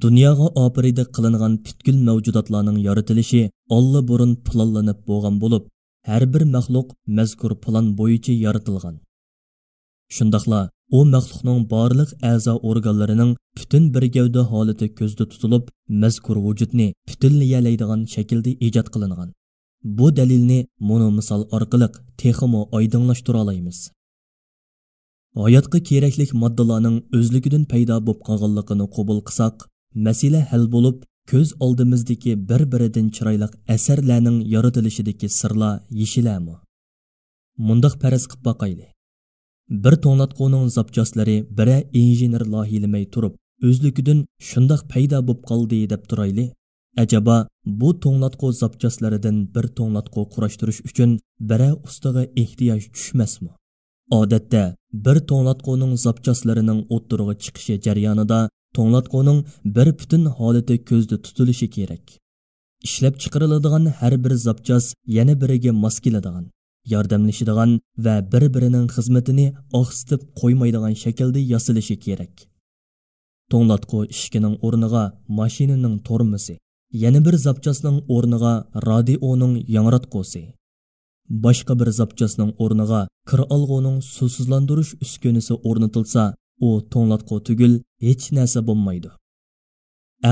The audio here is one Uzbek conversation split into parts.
Dunyoga operida qilingan butkul mavjudotlarning yaratilishi allburun planlanib bo'lgan bo'lib, har bir maxluq mazkur plan bo'yicha yaratilgan. Shundaqla o maxluqning barliq a'zo organlarining butun bir gavda holati ko'zda tutilib, mazkur vujudni butunlayalaydigan shaklda ijod qilingan. Bu dalilni mono misol orqali texmo oydinlashtira olamiz. Hayotga kerakli moddalarning o'zligidan paydo bo'lib qolganligini qabul qilsak, masala hal bo'lib, ko'z oldimizdagi bir-biridan chiroyli asarlarning yaratilishidagi sirlar yeshilami? Mundaq faraz qilib boqayli. Bir to'nglatquning zapchaslari bira injener loyihalamay turib, o'zligidan shundoq paydo bo'lib qoldi deb turayli. Acaba bu to'nglatqu zapchaslaridan bir to'nglatqu qurashtirish uchun bira ustaga ehtiyoj tushmasmi? Odatda bir to'nglatquning zapchaslarining o'ttirig'i chiqishi jarayonida to'nglatquning bir butun holati ko'zda tutilishi kerak. Ishlab chiqariladigan har bir zapchas yana biriga mos keladigan, yordamlashadigan va bir-birining xizmatini oqsitib qo'ymaydigan shaklda yasalishi kerak. To'nglatqu ishkining o'rniga mashinaning tormozi, yana bir zapchasning o'rniga radioning yangratqusi, boshqa bir zapchasning o'rniga kir olg'uning suvsizlantirish uskunasi o'rnatilsa, u to'nglatqu tugul hech narsa bo'lmaydi.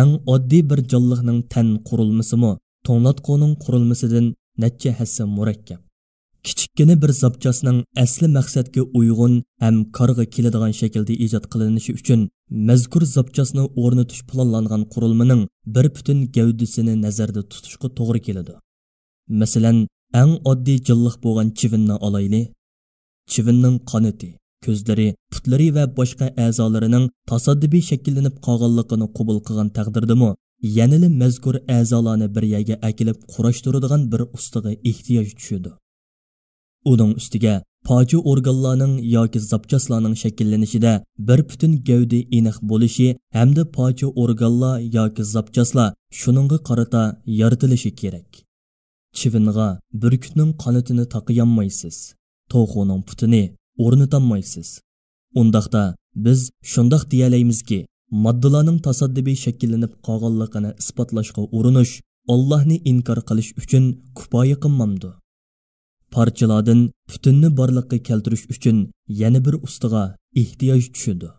Eng oddiy bir jonliqning tan qurilmasimi to'nglatquning qurilmasidan necha hassa murakkab. Kichikkina bir zapchasning asli maqsadga uyg'un ham korga keladigan shaklda ijod qilinishi uchun mazkur zapchasni o'rnatish planlangan qurilmaning bir butun gavdasini nazarda tutishga to'g'ri keladi. Masalan, eng oddiy jonliq bo'lgan chivinni olayli. Chivinning qanoti, ko'zlari, putlari va boshqa a'zolarining tasaddibiy shakllanib qolganligini qabul qilgan taqdirdami, yanada mazkur a'zolarni bir yerga akilib qurashtiradigan bir ustaga ehtiyoj tushadi. Uning ustiga pochi organlarning yoki zapchaslarning shakllanishida bir butun gavda aniq bo'lishi hamda pochi organlar yoki zapchaslar shuningga qarata yaratilishi kerak. Chivinga burkutning qanotini taqiyolmaysiz, to'g'oning putini o'rnatammaysiz. Undaqda biz shundoq deyalaymiz-ki, moddalarning tasaddibiy shakllanib qolganligini isbotlashga urinish Allohni inkor qilish uchun kifoya qilmamdi. Parchalardan butunni borliqqa keltirish uchun yana bir ustaga ehtiyoj tushadi.